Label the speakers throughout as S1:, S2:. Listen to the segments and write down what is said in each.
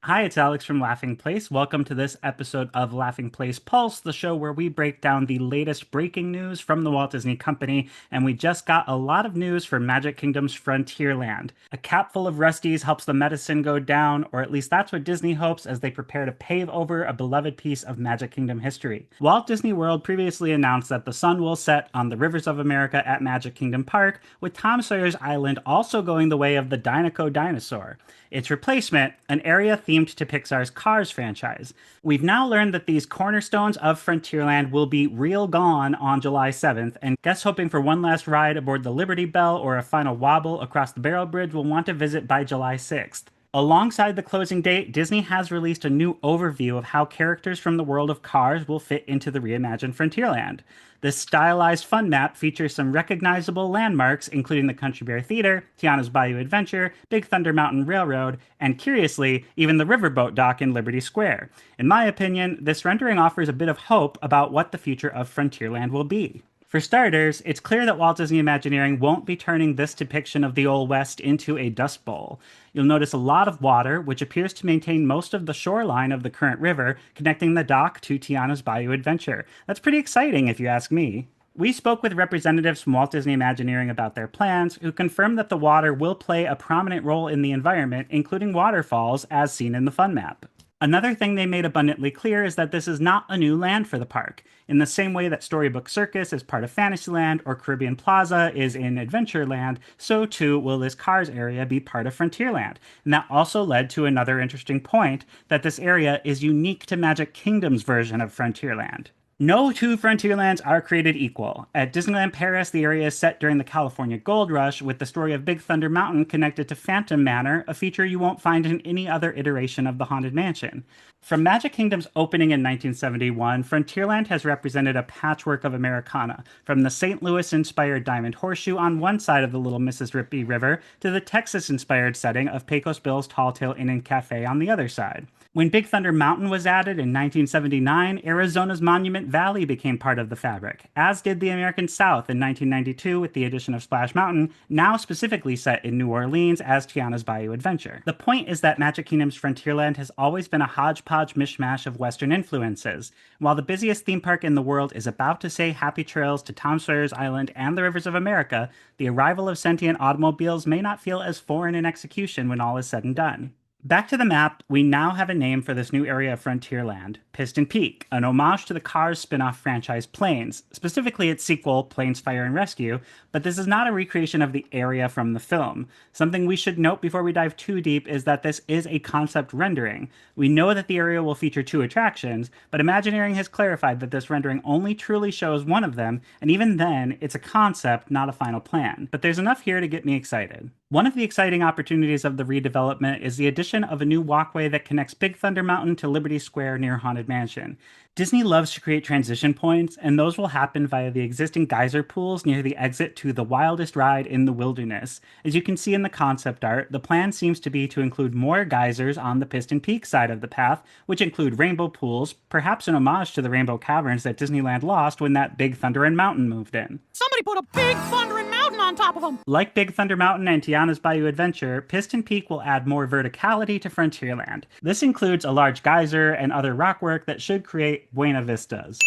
S1: Hi, it's Alex from Laughing Place. Welcome to this episode of Laughing Place Pulse, the show where we break down the latest breaking news from the Walt Disney Company. And we just got a lot of news for Magic Kingdom's Frontierland. A cap full of Rusties helps the medicine go down, or at least that's what Disney hopes as they prepare to pave over a beloved piece of Magic Kingdom history. Walt Disney World previously announced that the sun will set on the rivers of America at Magic Kingdom Park, with Tom Sawyer's Island also going the way of the Dinoco dinosaur. Its replacement, an area themed to Pixar's Cars franchise. We've now learned that these cornerstones of Frontierland will be real gone on July 7th, and guests hoping for one last ride aboard the Liberty Bell or a final wobble across the Barrel Bridge will want to visit by July 6th. Alongside the closing date, Disney has released a new overview of how characters from the world of Cars will fit into the reimagined Frontierland. This stylized fun map features some recognizable landmarks, including the Country Bear Theater, Tiana's Bayou Adventure, Big Thunder Mountain Railroad, and curiously, even the riverboat dock in Liberty Square. In my opinion, this rendering offers a bit of hope about what the future of Frontierland will be. For starters, it's clear that Walt Disney Imagineering won't be turning this depiction of the Old West into a dust bowl. You'll notice a lot of water, which appears to maintain most of the shoreline of the current river, connecting the dock to Tiana's Bayou Adventure. That's pretty exciting, if you ask me. We spoke with representatives from Walt Disney Imagineering about their plans, who confirmed that the water will play a prominent role in the environment, including waterfalls, as seen in the fun map. Another thing they made abundantly clear is that this is not a new land for the park. In the same way that Storybook Circus is part of Fantasyland or Caribbean Plaza is in Adventureland, so too will this Cars area be part of Frontierland. And that also led to another interesting point, that this area is unique to Magic Kingdom's version of Frontierland. No two Frontierlands are created equal. At Disneyland Paris, the area is set during the California Gold Rush, with the story of Big Thunder Mountain connected to Phantom Manor, a feature you won't find in any other iteration of the Haunted Mansion. From Magic Kingdom's opening in 1971, Frontierland has represented a patchwork of Americana, from the St. Louis-inspired Diamond Horseshoe on one side of the Little Mississippi River to the Texas-inspired setting of Pecos Bill's Tall Tale Inn and Cafe on the other side. When Big Thunder Mountain was added in 1979, Arizona's Monument Valley became part of the fabric, as did the American South in 1992 with the addition of Splash Mountain, now specifically set in New Orleans as Tiana's Bayou Adventure. The point is that Magic Kingdom's Frontierland has always been a hodgepodge mishmash of Western influences. While the busiest theme park in the world is about to say happy trails to Tom Sawyer's Island and the rivers of America, the arrival of sentient automobiles may not feel as foreign in execution when all is said and done. Back to the map, we now have a name for this new area of Frontierland, Piston Peak, an homage to the Cars spin-off franchise Planes, specifically its sequel, Planes, Fire, and Rescue, but this is not a recreation of the area from the film. Something we should note before we dive too deep is that this is a concept rendering. We know that the area will feature two attractions, but Imagineering has clarified that this rendering only truly shows one of them, and even then, it's a concept, not a final plan. But there's enough here to get me excited. One of the exciting opportunities of the redevelopment is the addition of a new walkway that connects Big Thunder Mountain to Liberty Square near Haunted Mansion. Disney loves to create transition points, and those will happen via the existing geyser pools near the exit to the wildest ride in the wilderness. As you can see in the concept art, the plan seems to be to include more geysers on the Piston Peak side of the path, which include rainbow pools, perhaps an homage to the Rainbow Caverns that Disneyland lost when that Big Thunder and Mountain moved in.
S2: Somebody put a Big Thunder and Mountain on top of them!
S1: Like Big Thunder Mountain and Tiana's Bayou Adventure, Piston Peak will add more verticality to Frontierland. This includes a large geyser and other rockwork that should create Buena Vistas.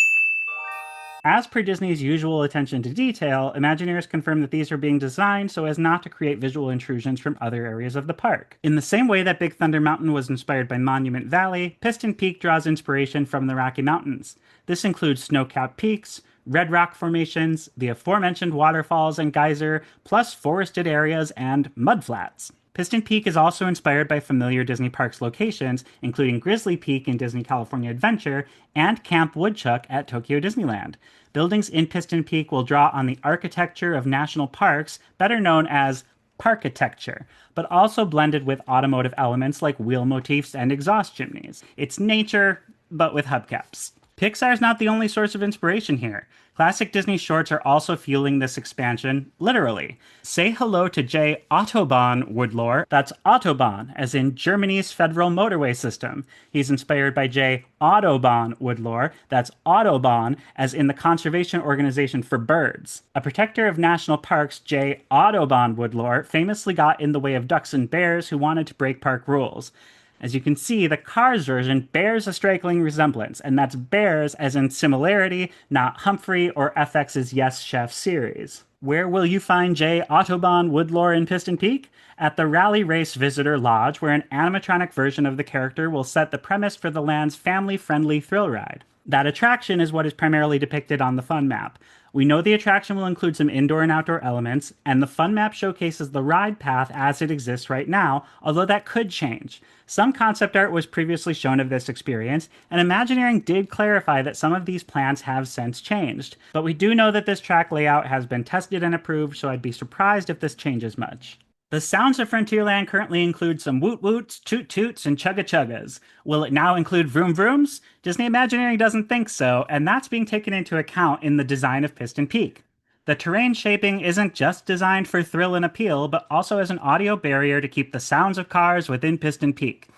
S1: As per Disney's usual attention to detail, Imagineers confirm that these are being designed so as not to create visual intrusions from other areas of the park. In the same way that Big Thunder Mountain was inspired by Monument Valley, Piston Peak draws inspiration from the Rocky Mountains. This includes snow-capped peaks, red rock formations, the aforementioned waterfalls and geyser, plus forested areas and mudflats. Piston Peak is also inspired by familiar Disney Parks locations, including Grizzly Peak in Disney California Adventure and Camp Woodchuck at Tokyo Disneyland. Buildings in Piston Peak will draw on the architecture of national parks, better known as parkitecture, but also blended with automotive elements like wheel motifs and exhaust chimneys. It's nature, but with hubcaps. Pixar's not the only source of inspiration here. Classic Disney shorts are also fueling this expansion, literally. Say hello to J. Autobon Woodlore, that's Autobahn, as in Germany's federal motorway system. He's inspired by J. Autobon Woodlore, that's Autobahn, as in the conservation organization for birds. A protector of national parks, J. Autobon Woodlore, famously got in the way of ducks and bears who wanted to break park rules. As you can see, the Cars version bears a striking resemblance, and that's bears as in similarity, not Humphrey or FX's Yes Chef series. Where will you find Jay, Autobon, Woodlore, and Piston Peak? At the Rally Race Visitor Lodge, where an animatronic version of the character will set the premise for the land's family-friendly thrill ride. That attraction is what is primarily depicted on the fun map. We know the attraction will include some indoor and outdoor elements, and the fun map showcases the ride path as it exists right now, although that could change. Some concept art was previously shown of this experience, and Imagineering did clarify that some of these plans have since changed. But we do know that this track layout has been tested and approved, so I'd be surprised if this changes much. The sounds of Frontierland currently include some woot woots, toot toots, and chugga chuggas. Will it now include vroom vrooms? Disney Imagineering doesn't think so, and that's being taken into account in the design of Piston Peak. The terrain shaping isn't just designed for thrill and appeal, but also as an audio barrier to keep the sounds of cars within Piston Peak.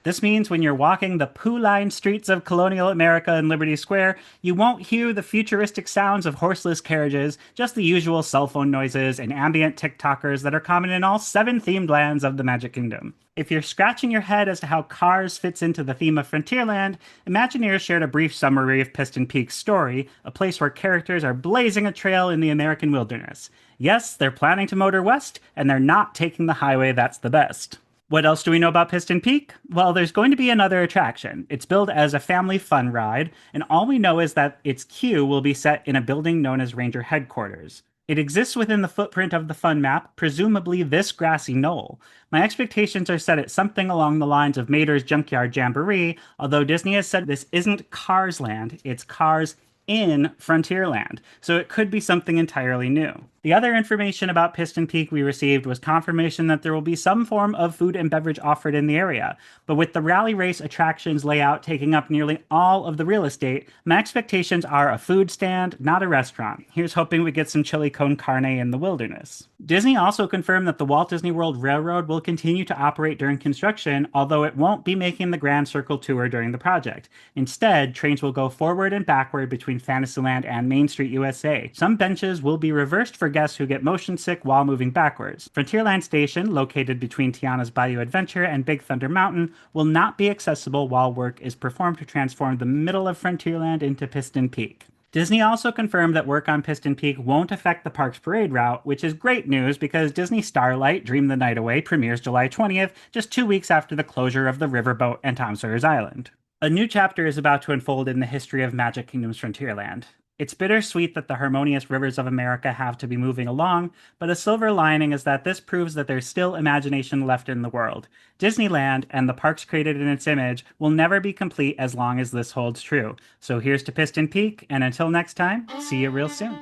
S1: This means when you're walking the poo-lined streets of colonial America and Liberty Square, you won't hear the futuristic sounds of horseless carriages, just the usual cell phone noises and ambient TikTokers that are common in all 7 themed lands of the Magic Kingdom. If you're scratching your head as to how Cars fits into the theme of Frontierland, Imagineers shared a brief summary of Piston Peak's story, a place where characters are blazing a trail in the American wilderness. Yes, they're planning to motor west, and they're not taking the highway that's the best. What else do we know about Piston Peak? Well, there's going to be another attraction. It's billed as a family fun ride, and all we know is that its queue will be set in a building known as Ranger Headquarters. It exists within the footprint of the fun map, presumably this grassy knoll. My expectations are set at something along the lines of Mater's Junkyard Jamboree, although Disney has said this isn't Cars Land, it's Cars in Frontierland, so it could be something entirely new. The other information about Piston Peak we received was confirmation that there will be some form of food and beverage offered in the area, but with the rally race attractions layout taking up nearly all of the real estate, my expectations are a food stand, not a restaurant. Here's hoping we get some chili con carne in the wilderness. Disney also confirmed that the Walt Disney World Railroad will continue to operate during construction, although it won't be making the Grand Circle tour during the project. Instead, trains will go forward and backward between Fantasyland and Main Street USA. Some benches will be reversed for guests who get motion sick while moving backwards. Frontierland Station, located between Tiana's Bayou Adventure and Big Thunder Mountain, will not be accessible while work is performed to transform the middle of Frontierland into Piston Peak. Disney also confirmed that work on Piston Peak won't affect the park's parade route, which is great news because Disney Starlight Dream the Night Away premieres July 20th, just 2 weeks after the closure of the riverboat and Tom Sawyer's Island. A new chapter is about to unfold in the history of Magic Kingdom's Frontierland. It's bittersweet that the harmonious rivers of America have to be moving along, but a silver lining is that this proves that there's still imagination left in the world. Disneyland, and the parks created in its image, will never be complete as long as this holds true. So here's to Piston Peak, and until next time, see you real soon.